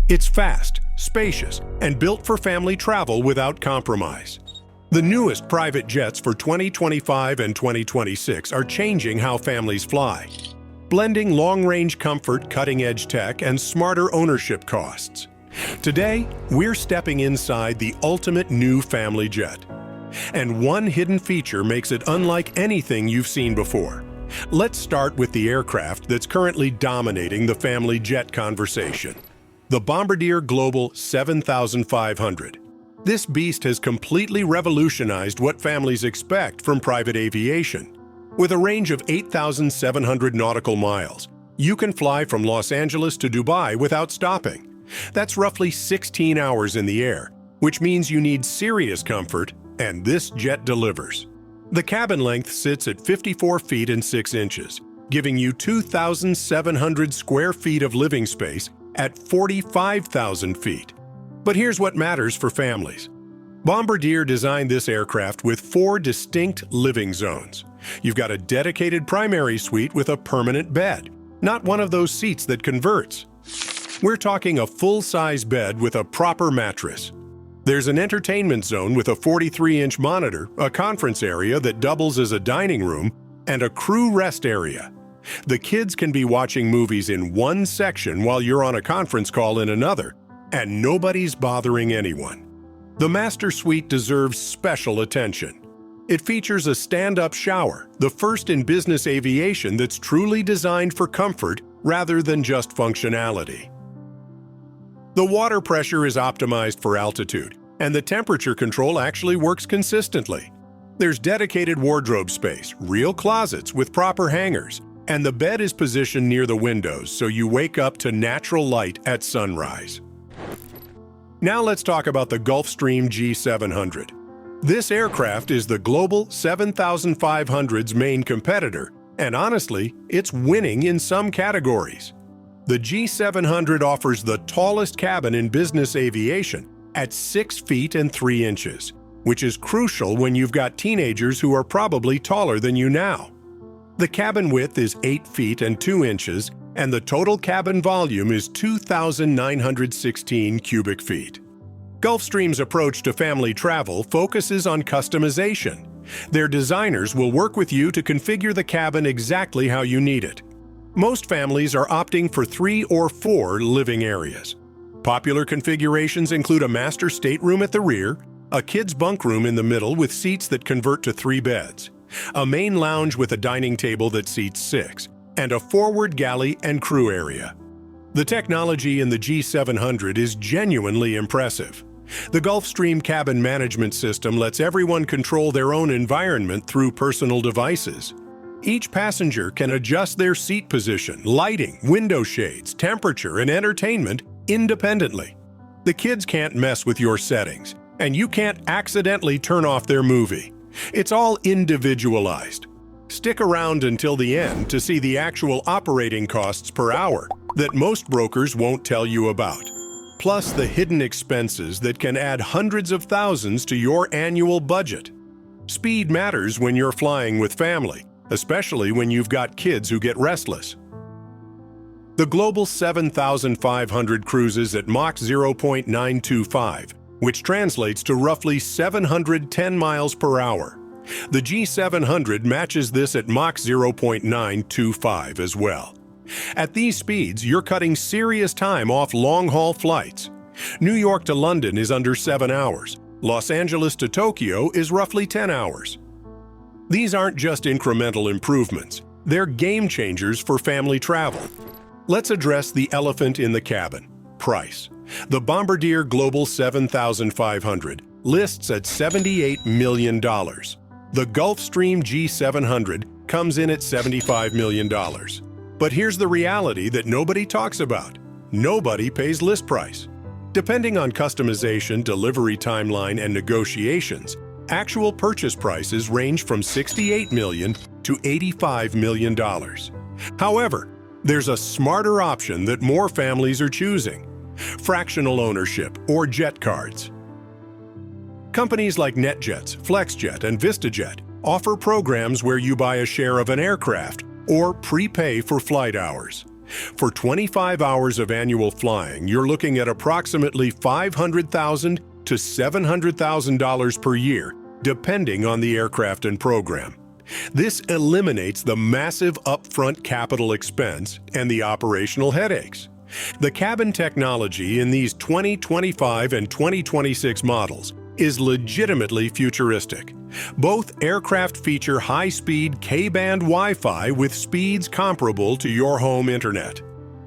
It's fast, spacious, and built for family travel without compromise. The newest private jets for 2025 and 2026 are changing how families fly, blending long-range comfort, cutting-edge tech, and smarter ownership costs. Today, we're stepping inside the ultimate new family jet. And one hidden feature makes it unlike anything you've seen before. Let's start with the aircraft that's currently dominating the family jet conversation. The Bombardier Global 7500. This beast has completely revolutionized what families expect from private aviation. With a range of 8,700 nautical miles, you can fly from Los Angeles to Dubai without stopping. That's roughly 16 hours in the air, which means you need serious comfort, and this jet delivers. The cabin length sits at 54 feet and 6 inches, giving you 2,700 square feet of living space at 45,000 feet. But here's what matters for families. Bombardier designed this aircraft with 4 distinct living zones. You've got a dedicated primary suite with a permanent bed, not one of those seats that converts. We're talking a full-size bed with a proper mattress. There's an entertainment zone with a 43-inch monitor, a conference area that doubles as a dining room, and a crew rest area. The kids can be watching movies in one section while you're on a conference call in another, and nobody's bothering anyone. The master suite deserves special attention. It features a stand-up shower, the first in business aviation that's truly designed for comfort rather than just functionality. The water pressure is optimized for altitude, and the temperature control actually works consistently. There's dedicated wardrobe space, real closets with proper hangers, and the bed is positioned near the windows so you wake up to natural light at sunrise. Now let's talk about the Gulfstream G700. This aircraft is the Global 7500's main competitor, and honestly, it's winning in some categories. The G700 offers the tallest cabin in business aviation at 6 feet and 3 inches, which is crucial when you've got teenagers who are probably taller than you now. The cabin width is 8 feet and 2 inches, and the total cabin volume is 2,916 cubic feet. Gulfstream's approach to family travel focuses on customization. Their designers will work with you to configure the cabin exactly how you need it. Most families are opting for 3 or 4 living areas. Popular configurations include a master stateroom at the rear, a kids' bunk room in the middle with seats that convert to 3 beds, a main lounge with a dining table that seats 6, and a forward galley and crew area. The technology in the G700 is genuinely impressive. The Gulfstream cabin management system lets everyone control their own environment through personal devices. Each passenger can adjust their seat position, lighting, window shades, temperature, and entertainment independently. The kids can't mess with your settings, and you can't accidentally turn off their movie. It's all individualized. Stick around until the end to see the actual operating costs per hour that most brokers won't tell you about, plus the hidden expenses that can add hundreds of thousands to your annual budget. Speed matters when you're flying with family, especially when you've got kids who get restless. The Global 7500 cruises at Mach 0.925, which translates to roughly 710 miles per hour. The G700 matches this at Mach 0.925 as well. At these speeds, you're cutting serious time off long-haul flights. New York to London is under 7 hours. Los Angeles to Tokyo is roughly 10 hours. These aren't just incremental improvements, they're game changers for family travel. Let's address the elephant in the cabin: price. The Bombardier Global 7500 lists at $78 million. The Gulfstream G700 comes in at $75 million. But here's the reality that nobody talks about. Nobody pays list price. Depending on customization, delivery timeline, and negotiations, actual purchase prices range from $68 million to $85 million. However, there's a smarter option that more families are choosing: fractional ownership or jet cards. Companies like NetJets, FlexJet, and VistaJet offer programs where you buy a share of an aircraft or prepay for flight hours. For 25 hours of annual flying, you're looking at approximately $500,000 to $700,000 per year, depending on the aircraft and program. This eliminates the massive upfront capital expense and the operational headaches. The cabin technology in these 2025 and 2026 models is legitimately futuristic. Both aircraft feature high-speed K-band Wi-Fi with speeds comparable to your home internet.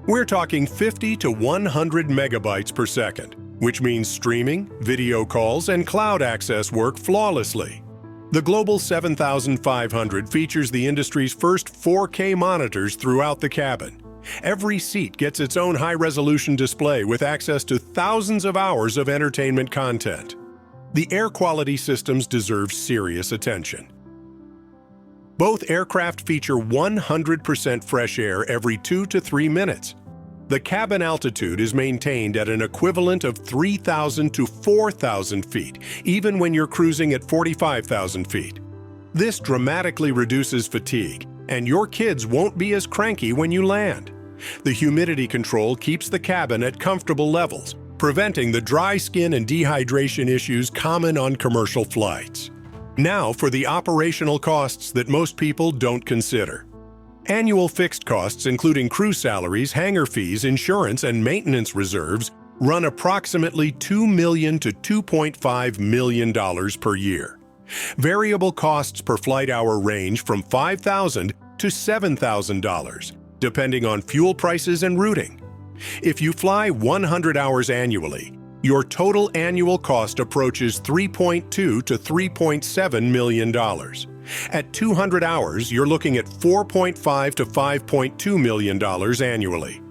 We're talking 50 to 100 megabytes per second, which means streaming, video calls, and cloud access work flawlessly. The Global 7500 features the industry's first 4K monitors throughout the cabin. Every seat gets its own high-resolution display with access to thousands of hours of entertainment content. The air quality systems deserve serious attention. Both aircraft feature 100% fresh air every 2 to 3 minutes. The cabin altitude is maintained at an equivalent of 3,000 to 4,000 feet, even when you're cruising at 45,000 feet. This dramatically reduces fatigue, and your kids won't be as cranky when you land. The humidity control keeps the cabin at comfortable levels, preventing the dry skin and dehydration issues common on commercial flights. Now for the operational costs that most people don't consider. Annual fixed costs, including crew salaries, hangar fees, insurance, and maintenance reserves, run approximately $2 million to $2.5 million per year. Variable costs per flight hour range from $5,000 to $7,000, depending on fuel prices and routing. If you fly 100 hours annually, your total annual cost approaches $3.2 to $3.7 million. At 200 hours, you're looking at $4.5 to $5.2 million annually.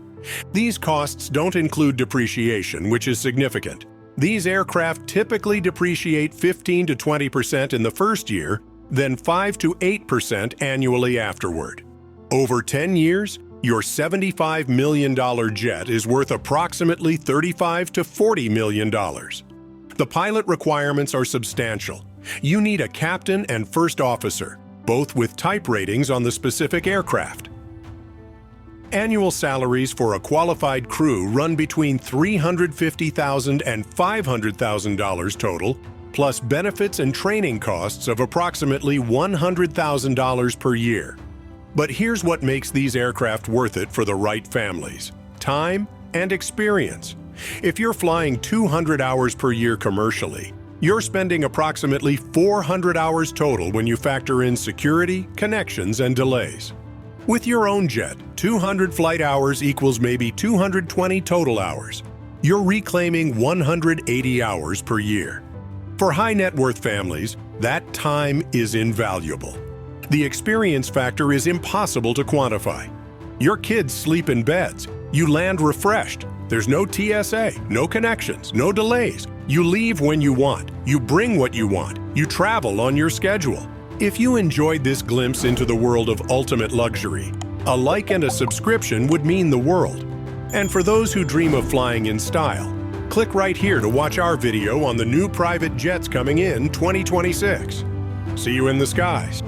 These costs don't include depreciation, which is significant. These aircraft typically depreciate 15 to 20% in the first year, then 5 to 8% annually afterward. Over 10 years, your $75 million jet is worth approximately $35 to $40 million. The pilot requirements are substantial. You need a captain and first officer, both with type ratings on the specific aircraft. Annual salaries for a qualified crew run between $350,000 and $500,000 total, plus benefits and training costs of approximately $100,000 per year. But here's what makes these aircraft worth it for the right families: time and experience. If you're flying 200 hours per year commercially, you're spending approximately 400 hours total when you factor in security, connections, and delays. With your own jet, 200 flight hours equals maybe 220 total hours. You're reclaiming 180 hours per year. For high net worth families, that time is invaluable. The experience factor is impossible to quantify. Your kids sleep in beds. You land refreshed. There's no TSA, no connections, no delays. You leave when you want. You bring what you want. You travel on your schedule. If you enjoyed this glimpse into the world of ultimate luxury, a like and a subscription would mean the world. And for those who dream of flying in style, click right here to watch our video on the new private jets coming in 2026. See you in the skies.